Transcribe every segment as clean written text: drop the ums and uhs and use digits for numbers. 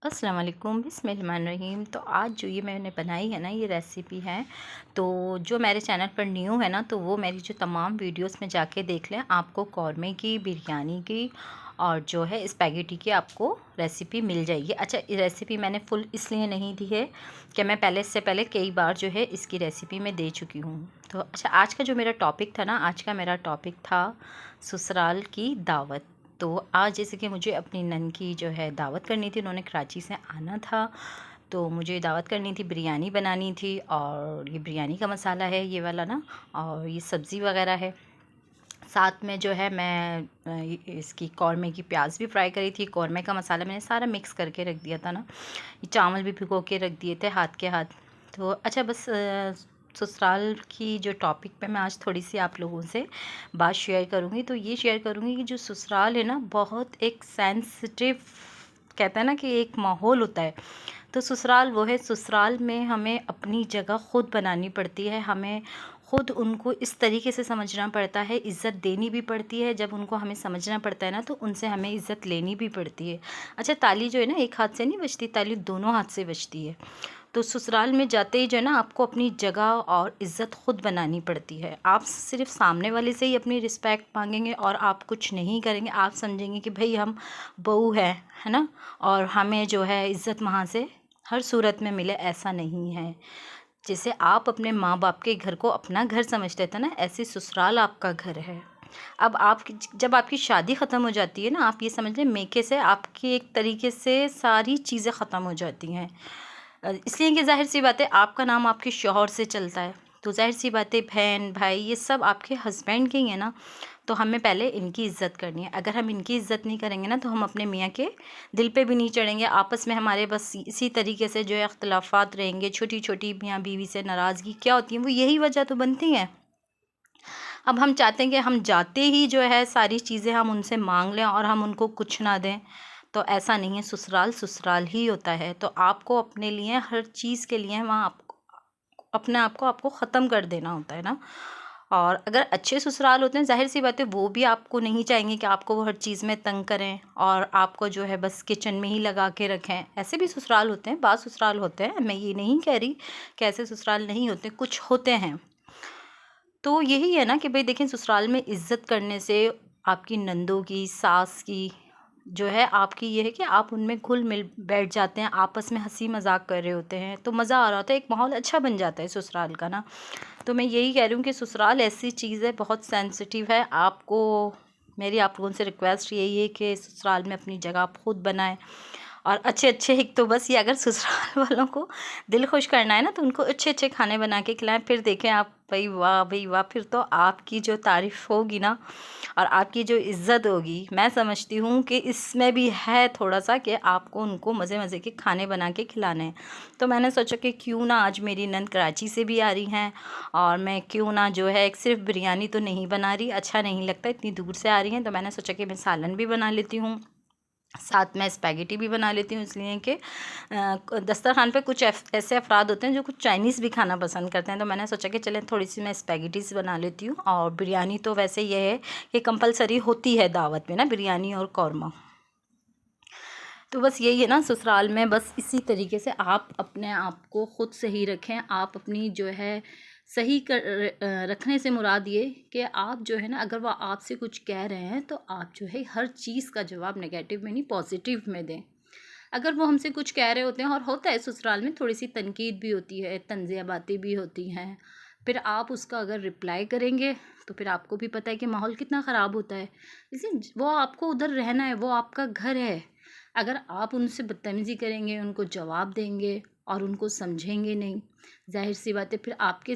अस्सलाम वालेकुम बिस्मिल्लाहिर्रहमानिर्रहीम। तो आज जो ये मैंने बनाई है ना, ये रेसिपी है। तो जो मेरे चैनल पर न्यू है ना, तो वो मेरी जो तमाम वीडियोस में जाके देख लें। आपको कौरमे की, बिरयानी की और जो है स्पैगेटी की आपको रेसिपी मिल जाएगी। अच्छा, ये रेसिपी मैंने फुल इसलिए नहीं दी है कि मैं इससे पहले कई बार जो है इसकी रेसिपी मैं दे चुकी हूँ। तो अच्छा, आज का जो मेरा टॉपिक था ना, आज का मेरा टॉपिक था ससुराल की दावत। तो आज जैसे कि मुझे अपनी नन की जो है दावत करनी थी, उन्होंने कराची से आना था, तो मुझे दावत करनी थी, बिरयानी बनानी थी। और ये बिरयानी का मसाला है ये वाला ना, और ये सब्ज़ी वगैरह है। साथ में जो है मैं इसकी कौरमे की प्याज भी फ्राई करी थी। कौरमे का मसाला मैंने सारा मिक्स करके रख दिया था ना। ये चावल भी भिगो के रख दिए थे हाथ के हाथ। तो अच्छा, बस ससुराल की जो टॉपिक पे मैं आज थोड़ी सी आप लोगों से बात शेयर करूँगी। तो ये शेयर करूँगी कि जो ससुराल है ना, बहुत एक सेंसिटिव, कहते हैं ना कि एक माहौल होता है। तो ससुराल वो है, ससुराल में हमें अपनी जगह ख़ुद बनानी पड़ती है। हमें ख़ुद उनको इस तरीके से समझना पड़ता है, इज़्ज़त देनी भी पड़ती है। जब उनको हमें समझना पड़ता है ना, तो उनसे हमें इज़्ज़त लेनी भी पड़ती है। अच्छा, ताली जो है ना, एक हाथ से नहीं बजती, ताली दोनों हाथ से बजती है। तो ससुराल में जाते ही जो है ना, आपको अपनी जगह और इज़्ज़त ख़ुद बनानी पड़ती है। आप सिर्फ सामने वाले से ही अपनी रिस्पेक्ट मांगेंगे और आप कुछ नहीं करेंगे, आप समझेंगे कि भाई हम बहू है ना, और हमें जो है इज़्ज़त वहाँ से हर सूरत में मिले, ऐसा नहीं है। जैसे आप अपने माँ बाप के घर को अपना घर समझते थे ना, ऐसे ससुराल आपका घर है। अब आपकी जब आपकी शादी ख़त्म हो जाती है ना, आप ये समझ लें मेके से आपकी एक तरीके से सारी चीज़ें ख़त्म हो जाती हैं। इसलिए कि ज़ाहिर सी बात है, आपका नाम आपके शौहर से चलता है, तो ज़ाहिर सी बात है बहन भाई ये सब आपके हस्बैंड के ही हैं ना। तो हमें पहले इनकी इज़्ज़त करनी है। अगर हम इनकी इज़्ज़त नहीं करेंगे ना, तो हम अपने मियाँ के दिल पे भी नहीं चढ़ेंगे। आपस में हमारे बस इसी तरीके से जो है अख्तिलाफ़ात रहेंगे। छोटी छोटी मियाँ बीवी से नाराज़गी क्या होती है, वो यही वजह तो बनती हैं। अब हम चाहते हैं कि हम जाते ही जो है सारी चीज़ें हम उनसे मांग लें और हम उनको कुछ ना दें, तो ऐसा नहीं है। ससुराल ससुराल ही होता है। तो आपको अपने लिए हर चीज़ के लिए वहाँ आपको अपने आप को आपको ख़त्म कर देना होता है ना। और अगर अच्छे ससुराल होते हैं, ज़ाहिर सी बात है वो भी आपको नहीं चाहेंगे कि आपको वो हर चीज़ में तंग करें और आपको जो है बस किचन में ही लगा के रखें। ऐसे भी ससुराल होते हैं, बाज़ ससुराल होते हैं, मैं ये नहीं कह रही कि ऐसे ससुराल नहीं होते, कुछ होते हैं। तो यही है ना कि भाई देखें, ससुराल में इज़्ज़त करने से आपकी नंदों की, सास की जो है, आपकी ये है कि आप उनमें घुल-मिल बैठ जाते हैं, आपस में हँसी मज़ाक कर रहे होते हैं, तो मज़ा आ रहा होता है, एक माहौल अच्छा बन जाता है ससुराल का ना। तो मैं यही कह रही हूँ कि ससुराल ऐसी चीज़ है, बहुत सेंसिटिव है। मेरी आप लोगों से रिक्वेस्ट यही है कि ससुराल में अपनी जगह आप खुद बनाएँ। और अच्छे-अच्छे, एक तो बस ये, अगर ससुराल वालों को दिल खुश करना है ना, तो उनको अच्छे-अच्छे खाने बना के खिलाएँ। फिर देखें आप, भई वाह! फिर तो आपकी जो तारीफ़ होगी ना और आपकी जो इज़्ज़त होगी, मैं समझती हूँ कि इसमें भी है थोड़ा-सा कि आपको उनको मज़े-मज़े के खाने बना के खिलाने हैं। तो मैंने सोचा कि क्यों ना, आज मेरी नंद कराची से भी आ रही हैं और मैं क्यों ना जो है, एक सिर्फ़ बिरयानी तो नहीं बना रही, अच्छा नहीं लगता, इतनी दूर से आ रही हैं, तो मैंने सोचा कि मैं सालन भी बना लेती हूँ, साथ में स्पैगेटी भी बना लेती हूँ। इसलिए कि दस्तरखान पे कुछ ऐसे अफराद होते हैं जो कुछ चाइनीज़ भी खाना पसंद करते हैं, तो मैंने सोचा कि चलें थोड़ी सी मैं स्पैगेटीज़ बना लेती हूँ। और बिरयानी तो वैसे ये है कि कंपलसरी होती है दावत में ना, बिरयानी और कौरमा। तो बस यही है ना, ससुराल में बस इसी तरीके से आप अपने आप को ख़ुद सही रखें। आप अपनी जो है सही रखने से मुराद ये कि आप जो है ना, अगर वो आपसे कुछ कह रहे हैं, तो आप जो है हर चीज़ का जवाब नेगेटिव में नहीं, पॉजिटिव में दें। अगर वो हमसे कुछ कह रहे होते हैं, और होता है ससुराल में थोड़ी सी तनकीद भी होती है, तंज़िया बातें भी होती हैं, फिर आप उसका अगर रिप्लाई करेंगे, तो फिर आपको भी पता है कि माहौल कितना ख़राब होता है। इसलिए वो आपको उधर रहना है, वो आपका घर है। अगर आप उनसे बदतमीज़ी करेंगे, उनको जवाब देंगे और उनको समझेंगे नहीं, ज़ाहिर सी बात है फिर आपके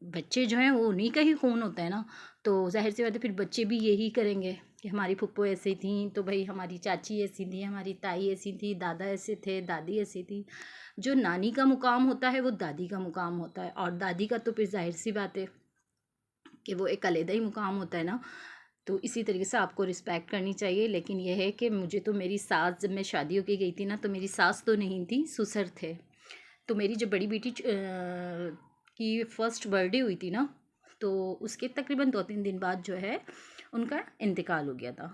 बच्चे जो हैं वो उन्हीं का ही खून होता है ना। तो ज़ाहिर सी बात है फिर बच्चे भी यही करेंगे कि हमारी फुप्पो ऐसी थी, तो भाई हमारी चाची ऐसी थी, हमारी ताई ऐसी थी, दादा ऐसे थे, दादी ऐसी थी। जो नानी का मुकाम होता है वो दादी का मुकाम होता है, और दादी का तो फिर ज़ाहिर सी बात है कि वो एक अलग ही मुकाम होता है ना। तो इसी तरीके से आपको रिस्पेक्ट करनी चाहिए। लेकिन यह है कि मुझे तो मेरी सास, जब मैं शादी होके गई थी ना, तो मेरी सास तो नहीं थी, ससुर थे। तो मेरी जब बड़ी बेटी की फ़र्स्ट बर्थडे हुई थी ना, तो उसके तकरीबन 2-3 दिन बाद जो है उनका इंतकाल हो गया था।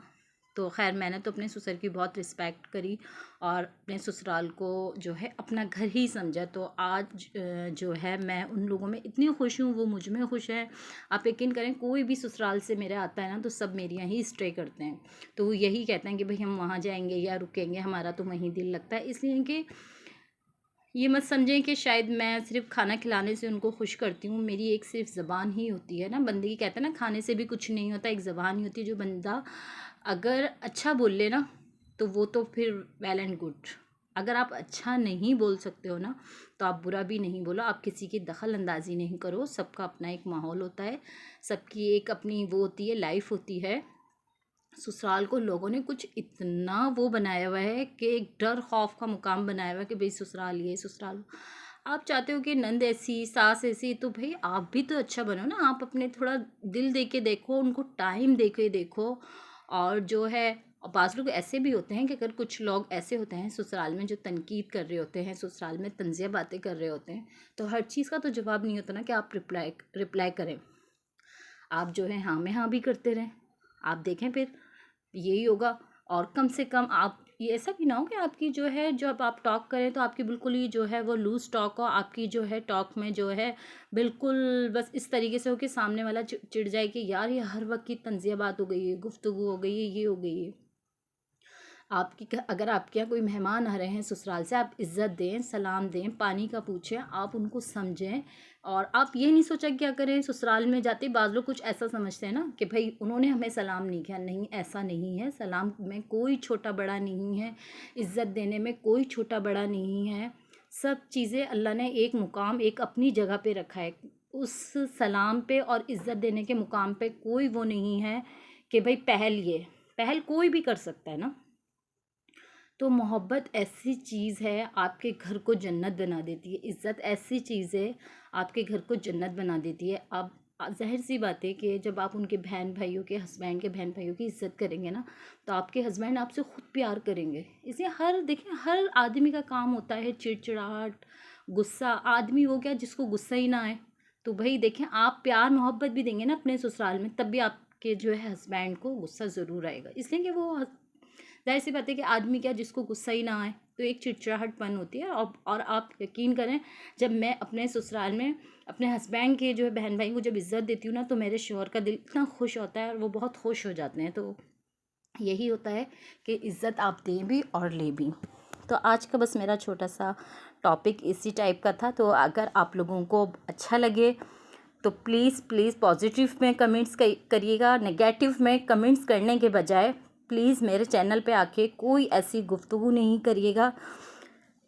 तो खैर मैंने तो अपने ससुर की बहुत रिस्पेक्ट करी और अपने ससुराल को जो है अपना घर ही समझा। तो आज जो है मैं उन लोगों में इतनी खुश हूँ, वो मुझ में खुश है। आप यकीन करें, कोई भी ससुराल से मेरे आता है ना तो सब मेरे यहाँ ही स्टे करते हैं। तो वो यही कहते हैं कि भाई हम वहाँ जाएंगे या रुकेंगे, हमारा तो वहीं दिल लगता है। इसलिए कि ये मत समझें कि शायद मैं सिर्फ खाना खिलाने से उनको खुश करती हूँ। मेरी एक सिर्फ ज़बान ही होती है ना, बंदगी कहते हैं ना, खाने से भी कुछ नहीं होता, एक ज़बान ही होती है। जो बंदा अगर अच्छा बोल ले ना तो वो तो फिर वेल एंड गुड। अगर आप अच्छा नहीं बोल सकते हो ना तो आप बुरा भी नहीं बोलो, आप किसी की दखल अंदाजी नहीं करो। सबका अपना एक माहौल होता है, सबकी एक अपनी वो होती है, लाइफ होती है। ससुराल को लोगों ने कुछ इतना वो बनाया हुआ है कि एक डर खौफ का मुकाम बनाया हुआ है कि भाई ससुराल ये ससुराल। आप चाहते हो कि नंद ऐसी सास ऐसी, तो भाई आप भी तो अच्छा बनो ना। आप अपने थोड़ा दिल दे के देखो, उनको टाइम दे के देखो। और जो है, और बाज़ लोग ऐसे भी होते हैं कि अगर कुछ लोग ऐसे होते हैं ससुराल में जो तनकीद कर रहे होते हैं, ससुराल में तंज़िया बातें कर रहे होते हैं, तो हर चीज़ का तो जवाब नहीं होता ना कि आप रिप्लाई करें। आप जो है हाँ में हाँ भी करते रहें। आप देखें फिर यही होगा। और कम से कम आप ये ऐसा भी ना हो कि आपकी जो है, जब आप टॉक करें तो आपकी बिल्कुल ही जो है वो लूज़ टॉक हो। आपकी जो है टॉक में जो है बिल्कुल बस इस तरीके से हो कि सामने वाला चिढ़ जाए कि यार ये हर वक्त की तंज़िया बात हो गई है, गुफ्तगू हो गई है, ये हो गई है। अगर आपके यहाँ कोई मेहमान आ रहे हैं ससुराल से, आप इज़्ज़त दें, सलाम दें, पानी का पूछें, आप उनको समझें। और आप ये नहीं सोचा क्या करें ससुराल में जाते बाज़ लोग कुछ ऐसा समझते हैं ना कि भाई उन्होंने हमें सलाम नहीं किया। नहीं, ऐसा नहीं है। सलाम में कोई छोटा बड़ा नहीं है, इज़्ज़त देने में कोई छोटा बड़ा नहीं है। सब चीज़ें अल्लाह ने एक मुकाम, एक अपनी जगह पे रखा है। उस सलाम पे और इज़्ज़त देने के मुकाम पे कोई वो नहीं है कि भाई पहल कोई भी कर सकता है ना। तो मोहब्बत ऐसी चीज़ है, आपके घर को जन्नत बना देती है। इज़्ज़त ऐसी चीज़ है, आपके घर को जन्नत बना देती है। अब ज़ाहिर सी बात है कि जब आप उनके बहन भाइयों के, हस्बैंड के बहन भाइयों की इज़्ज़त करेंगे ना, तो आपके हस्बैंड आपसे ख़ुद प्यार करेंगे। इसलिए देखिए हर आदमी का काम होता है चिड़चिड़ाहट, गुस्सा। आदमी वो क्या जिसको गुस्सा ही ना आए। तो भाई देखें, आप प्यार मोहब्बत भी देंगे ना अपने ससुराल में, तब भी आपके जो है हस्बैंड को गुस्सा ज़रूर आएगा। इसलिए कि वो ज़ाहिर सी बात है कि आदमी क्या जिसको गुस्सा ही ना आए, तो एक चिड़चिड़ाहटपन होती है। और आप यकीन करें, जब मैं अपने ससुराल में अपने हस्बैंड के जो है बहन भाई को जब इज़्ज़त देती हूँ ना, तो मेरे शौहर का दिल इतना खुश होता है और वो बहुत खुश हो जाते हैं। तो यही होता है कि इज़्ज़त आप दें भी और ले भी। तो आज का बस मेरा छोटा सा टॉपिक इसी टाइप का था। तो अगर आप लोगों को अच्छा लगे तो प्लीज़ पॉजिटिव में कमेंट्स करिएगा। नेगेटिव में कमेंट्स करने के बजाय प्लीज़ मेरे चैनल पे आके कोई ऐसी गुफ्तगू नहीं करिएगा।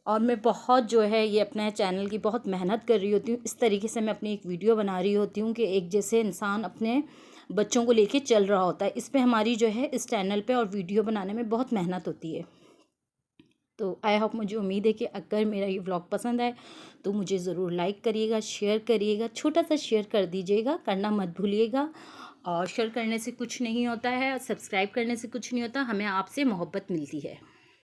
और मैं बहुत जो है ये अपने चैनल की बहुत मेहनत कर रही होती हूँ। इस तरीके से मैं अपनी एक वीडियो बना रही होती हूँ कि एक जैसे इंसान अपने बच्चों को लेके चल रहा होता है। इस पे हमारी जो है इस चैनल पे और वीडियो बनाने में बहुत मेहनत होती है। तो आई होप, मुझे उम्मीद है कि अगर मेरा ये व्लॉग पसंद आए तो मुझे ज़रूर लाइक करिएगा, शेयर करिएगा। छोटा सा शेयर कर दीजिएगा, करना मत भूलिएगा। और शेयर करने से कुछ नहीं होता है, सब्सक्राइब करने से कुछ नहीं होता, हमें आपसे मोहब्बत मिलती है।